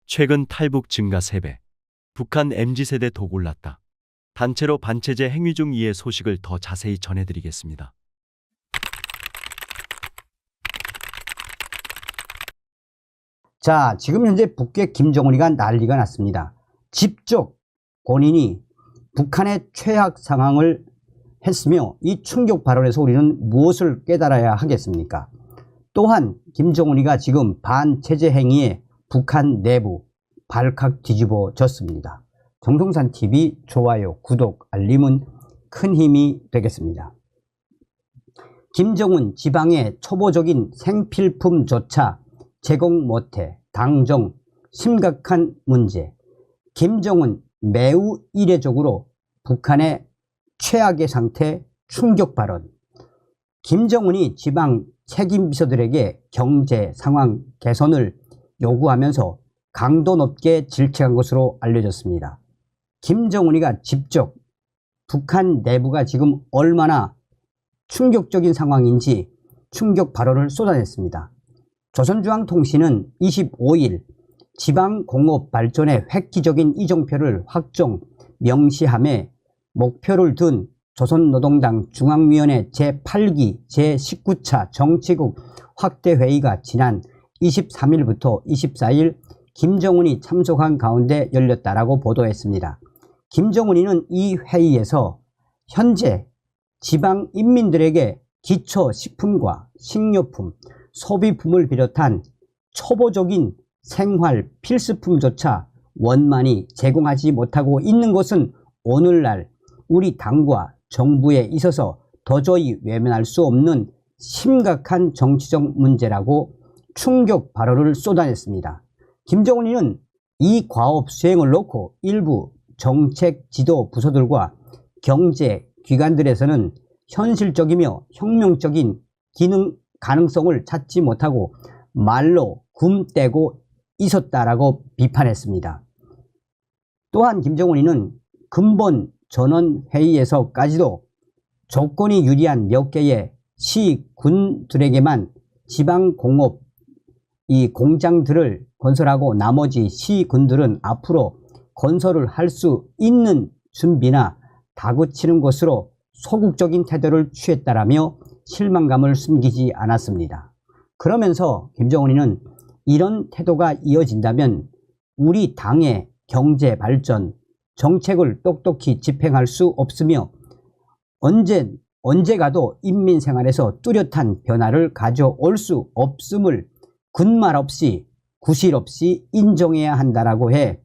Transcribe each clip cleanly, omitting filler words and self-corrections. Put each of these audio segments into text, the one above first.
최근 탈북 증가 3배. 북한 MZ세대 도굴났다. 단체로 반체제 행위 중 이의 소식을 더 자세히 전해드리겠습니다. 자, 지금 현재 북괴 김정은이가 난리가 났습니다. 직접 본인이 북한의 최악 상황을 했으며 이 충격 발언에서 우리는 무엇을 깨달아야 하겠습니까? 또한 김정은이가 지금 반체제 행위에 북한 내부 발칵 뒤집어졌습니다. 정동산TV 좋아요, 구독, 알림은 큰 힘이 되겠습니다. 김정은 지방의 초보적인 생필품조차 제공 못해 당정 심각한 문제. 김정은 매우 이례적으로 북한의 최악의 상태 충격 발언. 김정은이 지방 책임비서들에게 경제 상황 개선을 요구하면서 강도 높게 질책한 것으로 알려졌습니다. 김정은이가 직접 북한 내부가 지금 얼마나 충격적인 상황인지 충격 발언을 쏟아냈습니다. 조선중앙통신은 25일 지방공업 발전의 획기적인 이정표를 확정 명시함에 목표를 둔 조선노동당 중앙위원회 제8기 제19차 정치국 확대회의가 지난 23일부터 24일 김정은이 참석한 가운데 열렸다라고 보도했습니다. 김정은이는 이 회의에서 현재 지방 인민들에게 기초식품과 식료품, 소비품을 비롯한 초보적인 생활 필수품조차 원만히 제공하지 못하고 있는 것은 오늘날 우리 당과 정부에 있어서 도저히 외면할 수 없는 심각한 정치적 문제라고 충격 발언을 쏟아냈습니다. 김정은이는 이 과업 수행을 놓고 일부 정책 지도 부서들과 경제 기관들에서는 현실적이며 혁명적인 기능 가능성을 찾지 못하고 말로 굼떼고 있었다라고 비판했습니다. 또한 김정은이는 근본 전원회의에서까지도 조건이 유리한 몇 개의 시군들에게만 지방공업 이 공장들을 건설하고 나머지 시군들은 앞으로 건설을 할 수 있는 준비나 다그치는 것으로 소극적인 태도를 취했다라며 실망감을 숨기지 않았습니다. 그러면서 김정은이는 이런 태도가 이어진다면 우리 당의 경제 발전 정책을 똑똑히 집행할 수 없으며 언제 가도 인민 생활에서 뚜렷한 변화를 가져올 수 없음을 군말 없이 구실 없이 인정해야 한다라고 해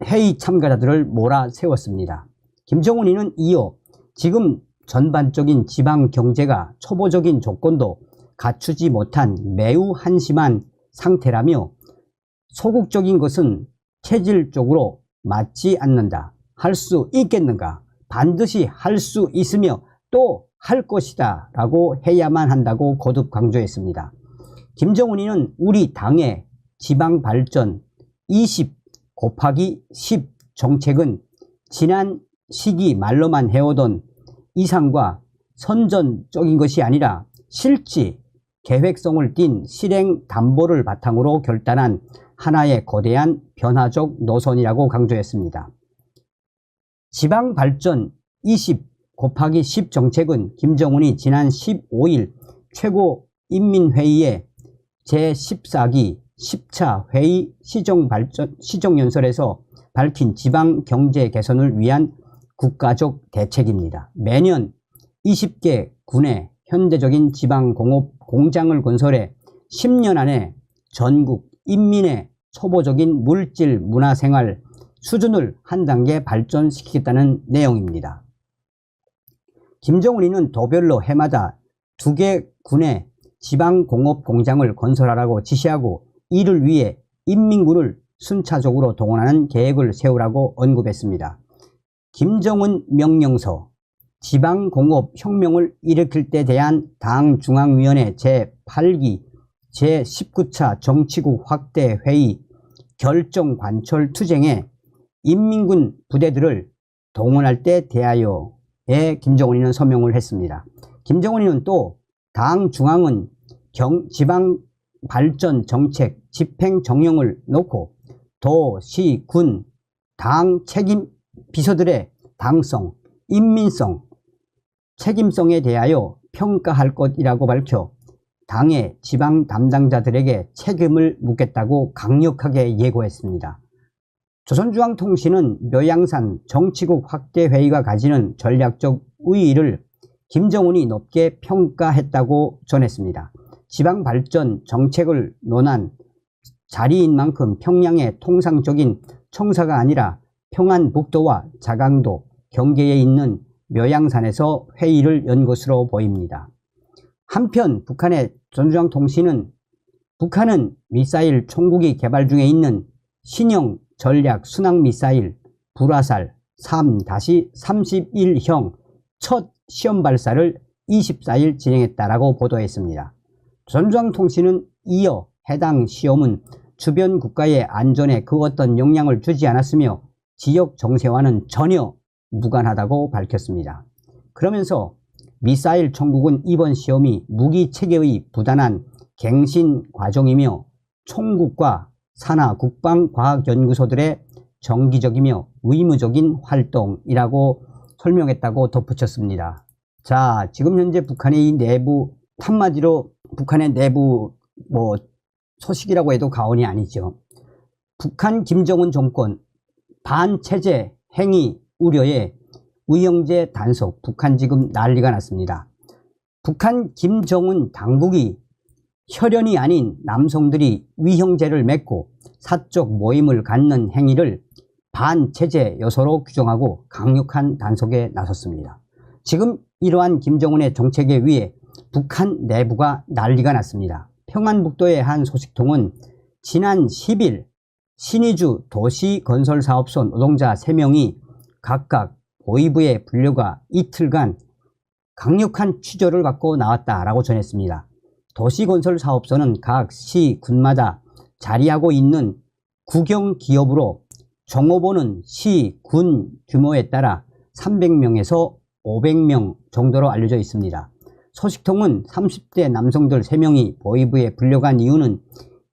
회의 참가자들을 몰아세웠습니다. 김정은이는 이어 지금 전반적인 지방 경제가 초보적인 조건도 갖추지 못한 매우 한심한 상태라며 소극적인 것은 체질적으로 맞지 않는다. 할 수 있겠는가? 반드시 할 수 있으며 또 할 것이다 라고 해야만 한다고 거듭 강조했습니다. 김정은이는 우리 당의 지방발전 20 곱하기 10 정책은 지난 시기 말로만 해오던 이상과 선전적인 것이 아니라 실제 계획성을 띈 실행 담보를 바탕으로 결단한 하나의 거대한 변화적 노선이라고 강조했습니다. 지방발전 20 곱하기 10 정책은 김정은이 지난 15일 최고인민회의의 제14기 10차 회의 시정연설에서 밝힌 지방 경제 개선을 위한 국가적 대책입니다. 매년 20개 군의 현대적인 지방공업 공장을 건설해 10년 안에 전국 인민의 초보적인 물질 문화생활 수준을 한 단계 발전시키겠다는 내용입니다. 김정은이는 도별로 해마다 2개 군의 지방공업 공장을 건설하라고 지시하고 이를 위해 인민군을 순차적으로 동원하는 계획을 세우라고 언급했습니다. 김정은 명령서 지방공업 혁명을 일으킬 때 대한 당 중앙위원회 제8기 제19차 정치국 확대 회의 결정 관철 투쟁에 인민군 부대들을 동원할 때 대하여에 김정은이는 서명을 했습니다. 김정은이는 또 당 중앙은 지방 발전 정책 집행 정령을 놓고 도, 시, 군, 당 책임 비서들의 당성, 인민성, 책임성에 대하여 평가할 것이라고 밝혀 당의 지방 담당자들에게 책임을 묻겠다고 강력하게 예고했습니다. 조선중앙통신은 묘양산 정치국 확대회의가 가지는 전략적 우위를 김정은이 높게 평가했다고 전했습니다. 지방발전 정책을 논한 자리인 만큼 평양의 통상적인 청사가 아니라 평안북도와 자강도 경계에 있는 묘양산에서 회의를 연 것으로 보입니다. 한편 북한의 조선중앙통신은 북한은 미사일 총국이 개발 중에 있는 신형 전략 순항미사일 불화살 3-31형 첫 시험 발사를 24일 진행했다라고 보도했습니다. 조선중앙통신은 이어 해당 시험은 주변 국가의 안전에 그 어떤 영향을 주지 않았으며 지역 정세와는 전혀 무관하다고 밝혔습니다. 그러면서 미사일 총국은 이번 시험이 무기 체계의 부단한 갱신 과정이며 총국과 산하 국방과학연구소들의 정기적이며 의무적인 활동이라고 설명했다고 덧붙였습니다. 자, 지금 현재 북한의 내부, 한마디로 북한의 내부 소식이라고 해도 과언이 아니죠. 북한 김정은 정권 반체제 행위 우려에 의형제 단속, 북한 지금 난리가 났습니다. 북한 김정은 당국이 혈연이 아닌 남성들이 위형제를 맺고 사적 모임을 갖는 행위를 반체제 요소로 규정하고 강력한 단속에 나섰습니다. 지금 이러한 김정은의 정책에 의해 북한 내부가 난리가 났습니다. 평안북도의 한 소식통은 지난 10일 신의주 도시건설사업소 노동자 3명이 각각 보위부에 불려가 이틀간 강력한 취조를 받고 나왔다라고 전했습니다. 도시건설사업소는 각 시, 군마다 자리하고 있는 국영기업으로 종업원은 시, 군 규모에 따라 300명에서 500명 정도로 알려져 있습니다. 소식통은 30대 남성들 3명이 보위부에 불려간 이유는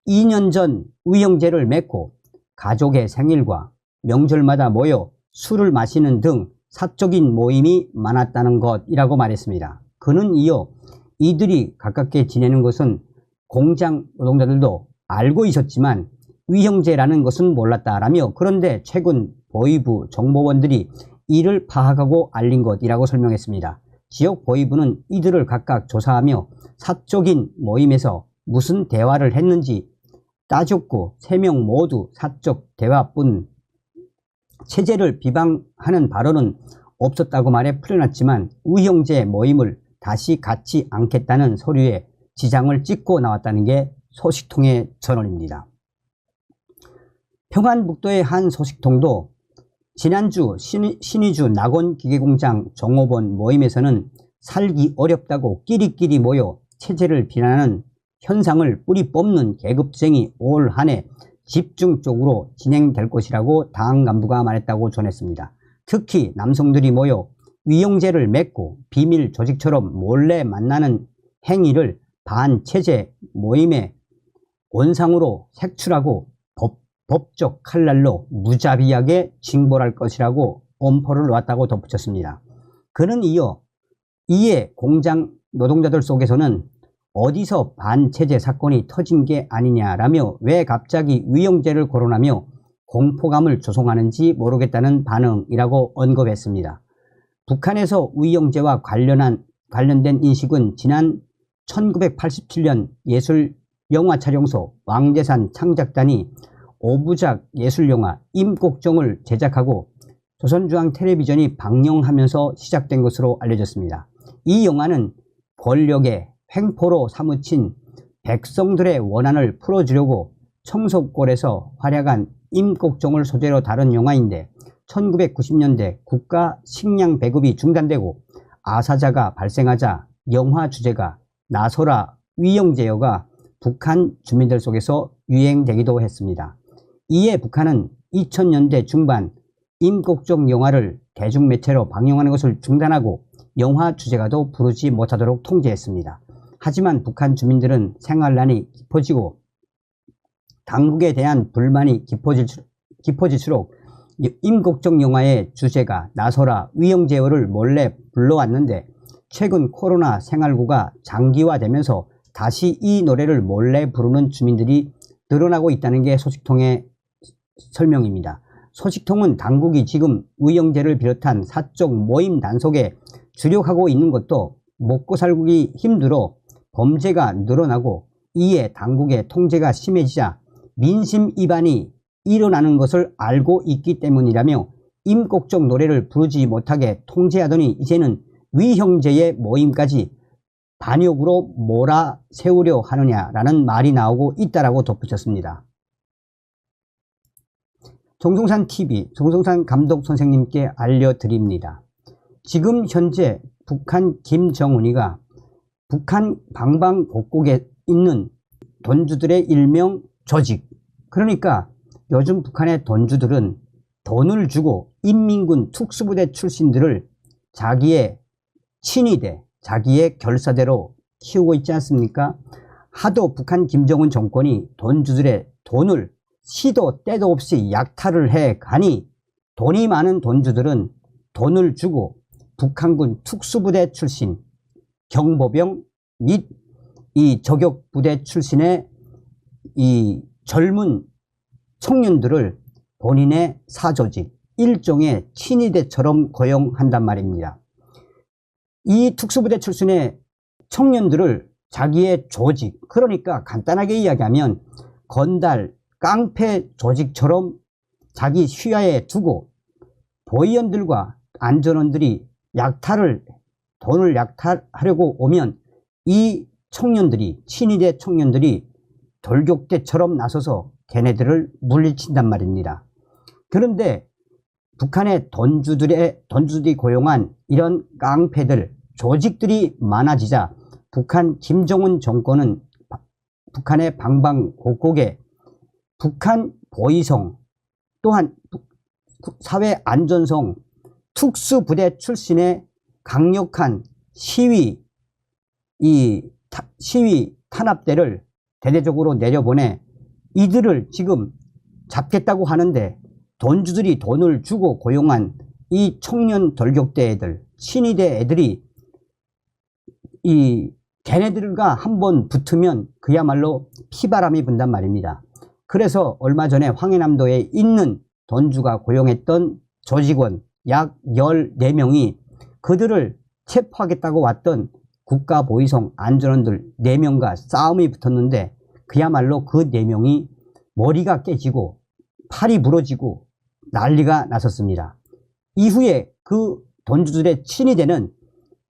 2년 전 위형제를 맺고 가족의 생일과 명절마다 모여 술을 마시는 등 사적인 모임이 많았다는 것이라고 말했습니다. 그는 이어 이들이 가깝게 지내는 것은 공장 노동자들도 알고 있었지만 위형제라는 것은 몰랐다라며, 그런데 최근 보위부 정보원들이 이를 파악하고 알린 것이라고 설명했습니다. 지역 보위부는 이들을 각각 조사하며 사적인 모임에서 무슨 대화를 했는지 따졌고 3명 모두 사적 대화뿐 체제를 비방하는 발언은 없었다고 말해 풀어놨지만 위형제 모임을 다시 갖지 않겠다는 서류에 지장을 찍고 나왔다는 게 소식통의 전언입니다. 평안북도의 한 소식통도 지난주 신의주 낙원기계공장 종업원 모임에서는 살기 어렵다고 끼리끼리 모여 체제를 비난하는 현상을 뿌리 뽑는 계급쟁이 올 한 해 집중적으로 진행될 것이라고 당 간부가 말했다고 전했습니다. 특히 남성들이 모여 위형제를 맺고 비밀 조직처럼 몰래 만나는 행위를 반체제 모임의 원상으로 색출하고 법적 칼날로 무자비하게 징벌할 것이라고 엄포를 놓았다고 덧붙였습니다. 그는 이에 공장 노동자들 속에서는 어디서 반체제 사건이 터진 게 아니냐라며 왜 갑자기 위형제를 거론하며 공포감을 조성하는지 모르겠다는 반응이라고 언급했습니다. 북한에서 위형제와 관련된 인식은 지난 1987년 예술영화촬영소 왕대산 창작단이 5부작 예술영화 임꺽정을 제작하고 조선중앙텔레비전이 방영하면서 시작된 것으로 알려졌습니다. 이 영화는 권력의 횡포로 사무친 백성들의 원한을 풀어주려고 청석골에서 활약한 임꺽정을 소재로 다룬 영화인데 1990년대 국가 식량 배급이 중단되고 아사자가 발생하자 영화 주제가 나서라 위형제여가 북한 주민들 속에서 유행되기도 했습니다. 이에 북한은 2000년대 중반 임꺽정 영화를 대중매체로 방영하는 것을 중단하고 영화 주제가도 부르지 못하도록 통제했습니다. 하지만 북한 주민들은 생활난이 깊어지고 당국에 대한 불만이 깊어질수록 임국정 영화의 주제가 나서라 위영제어를 몰래 불러왔는데 최근 코로나 생활고가 장기화되면서 다시 이 노래를 몰래 부르는 주민들이 늘어나고 있다는 게 소식통의 설명입니다. 소식통은 당국이 지금 위영제를 비롯한 사적 모임 단속에 주력하고 있는 것도 먹고 살기 힘들어 범죄가 늘어나고 이에 당국의 통제가 심해지자 민심 위반이 일어나는 것을 알고 있기 때문이라며 임국정 노래를 부르지 못하게 통제하더니 이제는 위형제의 모임까지 반역으로 몰아세우려 하느냐라는 말이 나오고 있다라고 덧붙였습니다. 정성산TV, 정성산 감독 선생님께 알려드립니다. 지금 현재 북한 김정은이가 북한 방방곡곡에 있는 돈주들의 일명 조직, 그러니까 요즘 북한의 돈주들은 돈을 주고 인민군 특수부대 출신들을 자기의 친위대, 자기의 결사대로 키우고 있지 않습니까? 하도 북한 김정은 정권이 돈주들의 돈을 시도 때도 없이 약탈을 해 가니 돈이 많은 돈주들은 돈을 주고 북한군 특수부대 출신, 경보병 및 이 저격부대 출신의 이 젊은 청년들을 본인의 사조직, 일종의 친위대처럼 고용한단 말입니다. 이 특수부대 출신의 청년들을 자기의 조직, 그러니까 간단하게 이야기하면 건달, 깡패 조직처럼 자기 휘하에 두고 보위원들과 안전원들이 돈을 약탈하려고 오면 이 청년들이, 친위대 청년들이 돌격대처럼 나서서 걔네들을 물리친단 말입니다. 그런데 북한의 돈주들이 고용한 이런 깡패들, 조직들이 많아지자 북한 김정은 정권은 북한의 방방곡곡에 북한 보위성 또한 사회안전성 특수부대 출신의 강력한 시위 탄압대를 대대적으로 내려보내 이들을 지금 잡겠다고 하는데 돈주들이 돈을 주고 고용한 이 청년 돌격대 애들, 친위대 애들이 걔네들과 한번 붙으면 그야말로 피바람이 분단 말입니다. 그래서 얼마 전에 황해남도에 있는 돈주가 고용했던 조직원 약 14명이 그들을 체포하겠다고 왔던 국가보위성 안전원들 4명과 싸움이 붙었는데 그야말로 그 4명이 머리가 깨지고 팔이 부러지고 난리가 났었습니다. 이후에 그 돈주들의 친위대는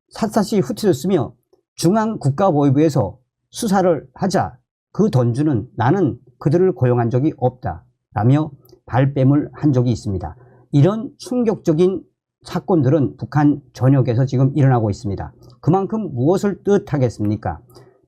샅샅이 흩어졌으며 중앙국가보위부에서 수사를 하자 그 돈주는 나는 그들을 고용한 적이 없다 라며 발뺌을 한 적이 있습니다. 이런 충격적인 사건들은 북한 전역에서 지금 일어나고 있습니다. 그만큼 무엇을 뜻하겠습니까?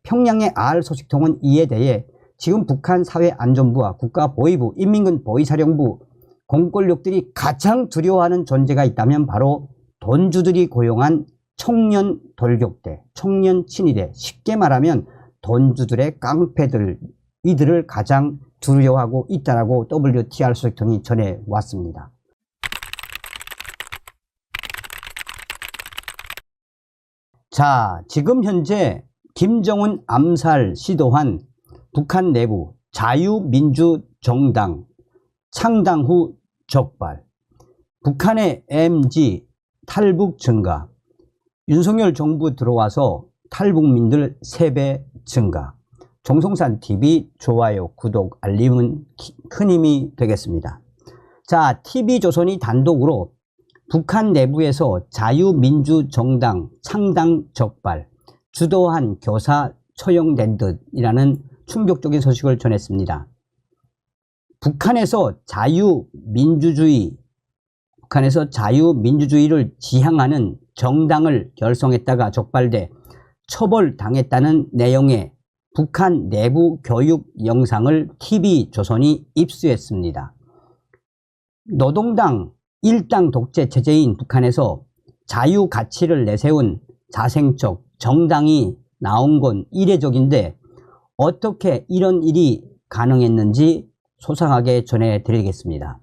평양의 알 소식통은 이에 대해 지금 북한 사회안전부와 국가보위부, 인민군 보위사령부 공권력들이 가장 두려워하는 존재가 있다면 바로 돈주들이 고용한 청년 돌격대, 청년 친위대, 쉽게 말하면 돈주들의 깡패들, 이들을 가장 두려워하고 있다라고 WTR 소식통이 전해왔습니다. 자, 지금 현재 김정은 암살 시도한 북한 내부 자유민주정당 창당 후 적발, 북한의 MG 탈북 증가, 윤석열 정부 들어와서 탈북민들 3배 증가. 정성산TV 좋아요, 구독, 알림은 큰 힘이 되겠습니다. 자, TV조선이 단독으로 북한 내부에서 자유민주정당 창당 적발, 주도한 교사 처형된 듯이라는 충격적인 소식을 전했습니다. 북한에서 자유민주주의를 지향하는 정당을 결성했다가 적발돼 처벌당했다는 내용의 북한 내부 교육 영상을 TV조선이 입수했습니다. 노동당 일당 독재 체제인 북한에서 자유 가치를 내세운 자생적 정당이 나온 건 이례적인데 어떻게 이런 일이 가능했는지 소상하게 전해드리겠습니다.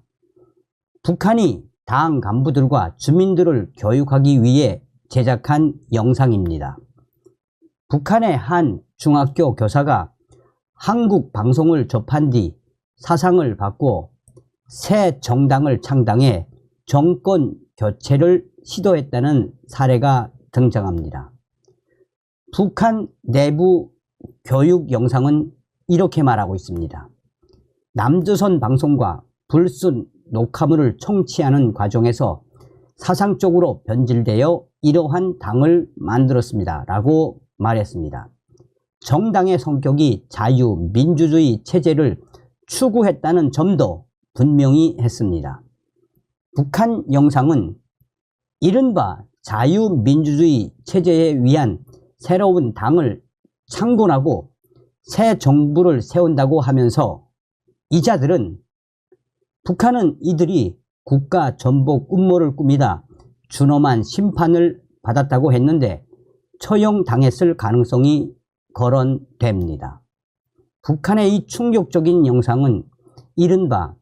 북한이 당 간부들과 주민들을 교육하기 위해 제작한 영상입니다. 북한의 한 중학교 교사가 한국 방송을 접한 뒤 사상을 바꿔 새 정당을 창당해 정권 교체를 시도했다는 사례가 등장합니다. 북한 내부 교육 영상은 이렇게 말하고 있습니다. 남조선 방송과 불순 녹화물을 청취하는 과정에서 사상적으로 변질되어 이러한 당을 만들었습니다. 라고 말했습니다. 정당의 성격이 자유민주주의 체제를 추구했다는 점도 분명히 했습니다. 북한 영상은 이른바 자유민주주의 체제에 위한 새로운 당을 창건하고 새 정부를 세운다고 하면서 이자들은 북한은 이들이 국가 전복 음모를 꾸미다 준엄한 심판을 받았다고 했는데 처형당했을 가능성이 거론됩니다. 북한의 이 충격적인 영상은 이른바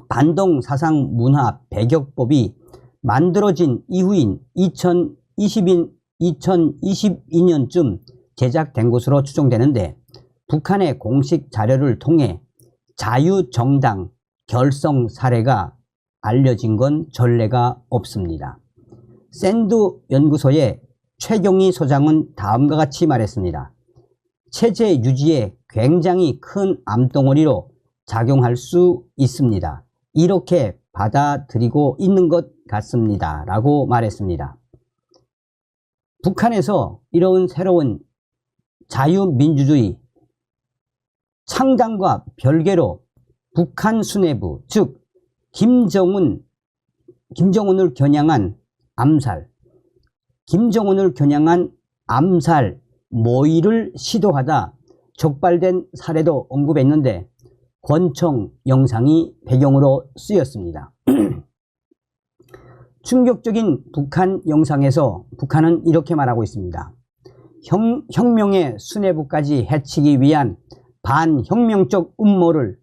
반동 사상 문화 배격법이 만들어진 이후인 2022년쯤 제작된 것으로 추정되는데 북한의 공식 자료를 통해 자유정당 결성 사례가 알려진 건 전례가 없습니다. 샌드 연구소의 최경희 소장은 다음과 같이 말했습니다. 체제 유지에 굉장히 큰 암덩어리로 작용할 수 있습니다. 이렇게 받아들이고 있는 것 같습니다. 라고 말했습니다. 북한에서 이런 새로운 자유민주주의 창당과 별개로 북한 수뇌부, 즉 김정은을 겨냥한 암살 모의를 시도하다 적발된 사례도 언급했는데 권총 영상이 배경으로 쓰였습니다. 충격적인 북한 영상에서 북한은 이렇게 말하고 있습니다. 혁명의 수뇌부까지 해치기 위한 반혁명적 음모를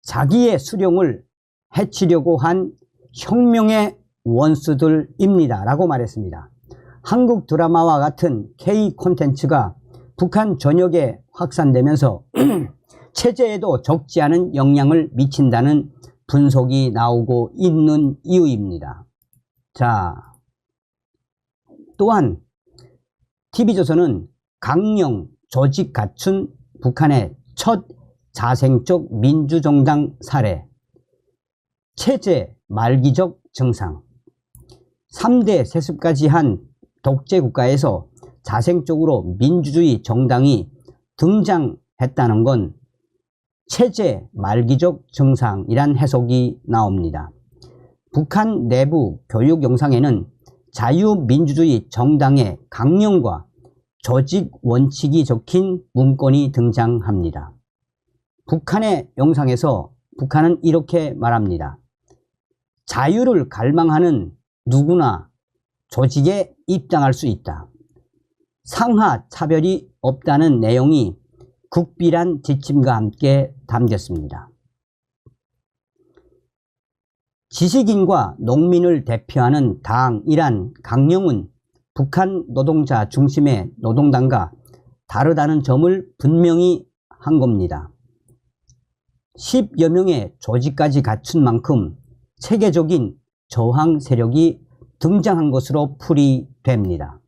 자기의 수령을 해치려고 한 혁명의 원수들입니다. 라고 말했습니다. 한국 드라마와 같은 K 콘텐츠가 북한 전역에 확산되면서 체제에도 적지 않은 영향을 미친다는 분석이 나오고 있는 이유입니다. 자, 또한 TV조선은 강령 조직 갖춘 북한의 첫 자생적 민주정당 사례, 체제 말기적 정상, 3대 세습까지 한 독재국가에서 자생적으로 민주주의 정당이 등장했다는 건 체제 말기적 정상이란 해석이 나옵니다. 북한 내부 교육 영상에는 자유민주주의 정당의 강령과 조직 원칙이 적힌 문건이 등장합니다. 북한의 영상에서 북한은 이렇게 말합니다. 자유를 갈망하는 누구나 조직에 입당할 수 있다. 상하 차별이 없다는 내용이 극비란 지침과 함께 담겼습니다. 지식인과 농민을 대표하는 당이란 강령은 북한 노동자 중심의 노동당과 다르다는 점을 분명히 한 겁니다. 10여 명의 조직까지 갖춘 만큼 체계적인 저항 세력이 등장한 것으로 풀이됩니다.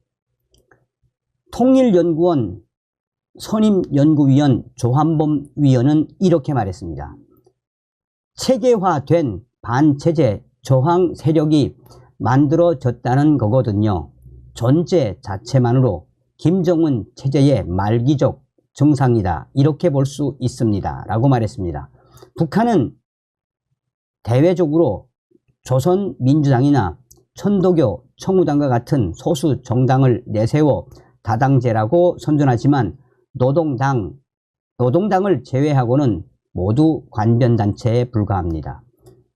통일연구원 선임연구위원 조한범 위원은 이렇게 말했습니다. 체계화된 반체제 저항 세력이 만들어졌다는 거거든요. 존재 자체만으로 김정은 체제의 말기적 정상이다. 이렇게 볼 수 있습니다. 라고 말했습니다. 북한은 대외적으로 조선민주당이나 천도교, 청우당과 같은 소수 정당을 내세워 다당제라고 선전하지만 노동당을 제외하고는 모두 관변단체에 불과합니다.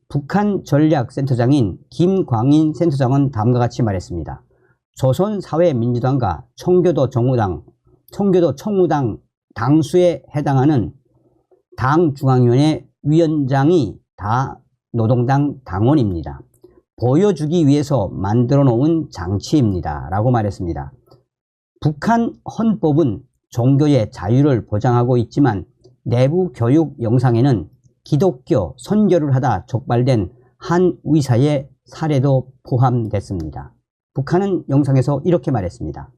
북한 전략센터장인 김광인 센터장은 다음과 같이 말했습니다. 조선사회민주당과 청교도 청우당 당수에 해당하는 당 중앙위원회 위원장이 다 노동당 당원입니다. 보여주기 위해서 만들어 놓은 장치입니다. 라고 말했습니다. 북한 헌법은 종교의 자유를 보장하고 있지만 내부 교육 영상에는 기독교 선교를 하다 촉발된 한 의사의 사례도 포함됐습니다. 북한은 영상에서 이렇게 말했습니다.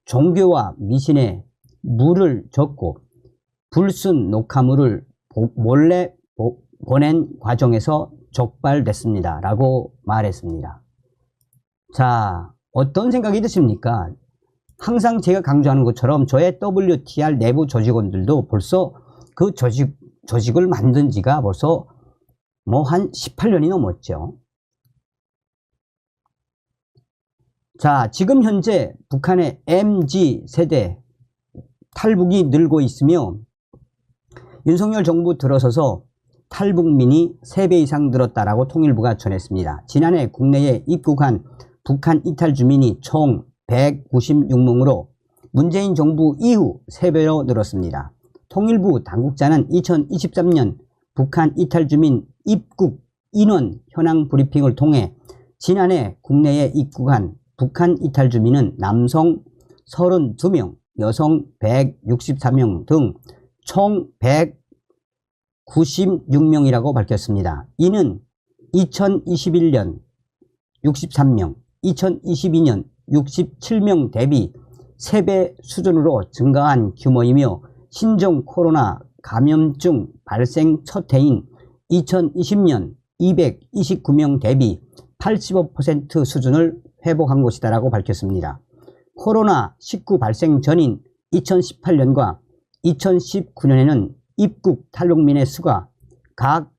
종교와 미신에 물을 젓고 불순 녹화물을 몰래 보낸 과정에서 촉발됐습니다. 라고 말했습니다. 자, 어떤 생각이 드십니까? 항상 제가 강조하는 것처럼 저의 WTR 내부 조직원들도 벌써 그 조직을 만든 지가 벌써 뭐 한 18년이 넘었죠. 자, 지금 현재 북한의 MZ세대 탈북이 늘고 있으며 윤석열 정부 들어서서 탈북민이 3배 이상 늘었다라고 통일부가 전했습니다. 지난해 국내에 입국한 북한 이탈 주민이 총 196명으로 문재인 정부 이후 3배로 늘었습니다. 통일부 당국자는 2023년 북한 이탈 주민 입국 인원 현황 브리핑을 통해 지난해 국내에 입국한 북한 이탈 주민은 남성 32명, 여성 164명 등 총 196명이라고 밝혔습니다. 이는 2021년 63명, 2022년 67명 대비 3배 수준으로 증가한 규모이며 신종 코로나 감염증 발생 첫 해인 2020년 229명 대비 85% 수준을 회복한 것이다라고 밝혔습니다. 코로나19 발생 전인 2018년과 2019년에는 입국 탈북민의 수가 각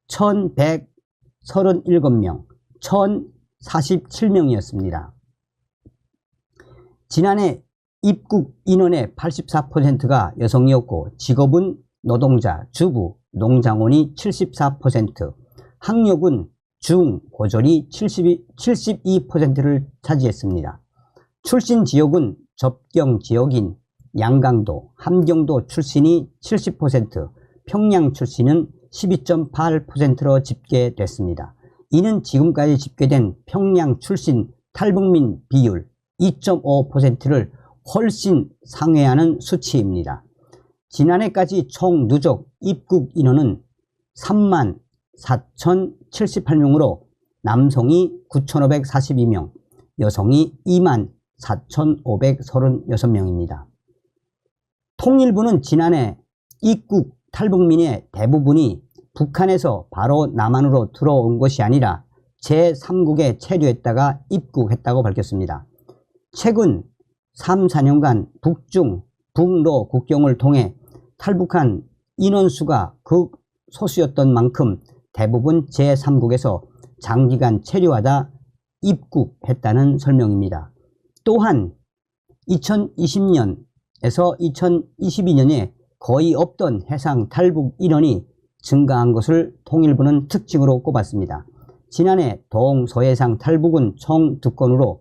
1137명, 1047명이었습니다. 지난해 입국 인원의 84%가 여성이었고 직업은 노동자, 주부, 농장원이 74%, 학력은 중, 고졸이 72%를 차지했습니다. 출신 지역은 접경 지역인 양강도, 함경도 출신이 70%, 평양 출신은 12.8%로 집계됐습니다. 이는 지금까지 집계된 평양 출신 탈북민 비율 2.5%를 훨씬 상회하는 수치입니다. 지난해까지 총 누적 입국 인원은 34,078명으로 남성이 9,542명, 여성이 24,536명입니다. 통일부는 지난해 입국 탈북민의 대부분이 북한에서 바로 남한으로 들어온 것이 아니라 제3국에 체류했다가 입국했다고 밝혔습니다. 최근 3, 4년간 북중, 북로 국경을 통해 탈북한 인원수가 극소수였던 만큼 대부분 제3국에서 장기간 체류하다 입국했다는 설명입니다. 또한 2020년에서 2022년에 거의 없던 해상 탈북 인원이 증가한 것을 통일부는 특징으로 꼽았습니다. 지난해 동서해상 탈북은 총 2건으로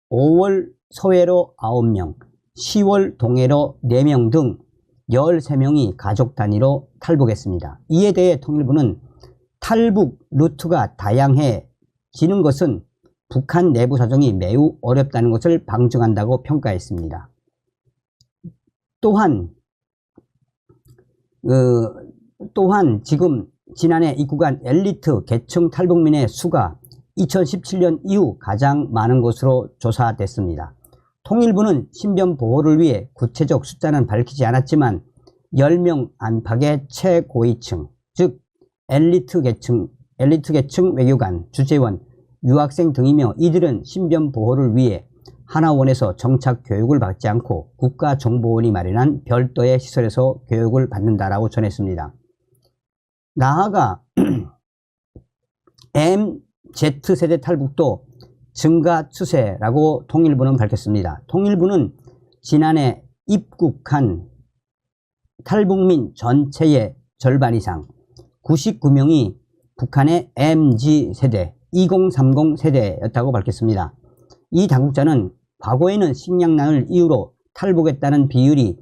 5월 서해로 9명, 10월 동해로 4명 등 13명이 가족 단위로 탈북했습니다. 이에 대해 통일부는 탈북 루트가 다양해지는 것은 북한 내부 사정이 매우 어렵다는 것을 방증한다고 평가했습니다. 또한 지금 지난해 입국한 엘리트 계층 탈북민의 수가 2017년 이후 가장 많은 것으로 조사됐습니다. 통일부는 신변 보호를 위해 구체적 숫자는 밝히지 않았지만 10명 안팎의 최고위층, 즉 엘리트 계층 외교관, 주재원, 유학생 등이며 이들은 신변 보호를 위해 하나원에서 정착 교육을 받지 않고 국가정보원이 마련한 별도의 시설에서 교육을 받는다라고 전했습니다. 나아가 MZ세대 탈북도 증가 추세라고 통일부는 밝혔습니다. 통일부는 지난해 입국한 탈북민 전체의 절반 이상 99명이 북한의 MZ세대 2030 세대였다고 밝혔습니다. 이 당국자는 과거에는 식량난을 이유로 탈북했다는 비율이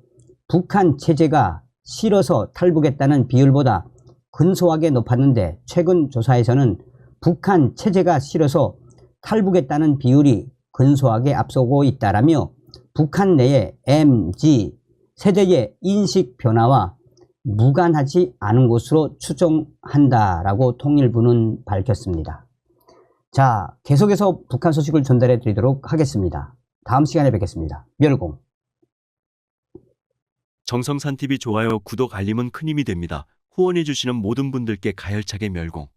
북한 체제가 실어서 탈북했다는 비율보다 근소하게 높았는데 최근 조사에서는 북한 체제가 실어서 탈북했다는 비율이 근소하게 앞서고 있다라며 북한 내의 MZ 세대의 인식 변화와 무관하지 않은 것으로 추정한다라고 통일부는 밝혔습니다. 자, 계속해서 북한 소식을 전달해 드리도록 하겠습니다. 다음 시간에 뵙겠습니다. 멸공. 정성산 TV 좋아요, 구독, 알림은 큰 힘이 됩니다. 후원해 주시는 모든 분들께 가열차게 멸공.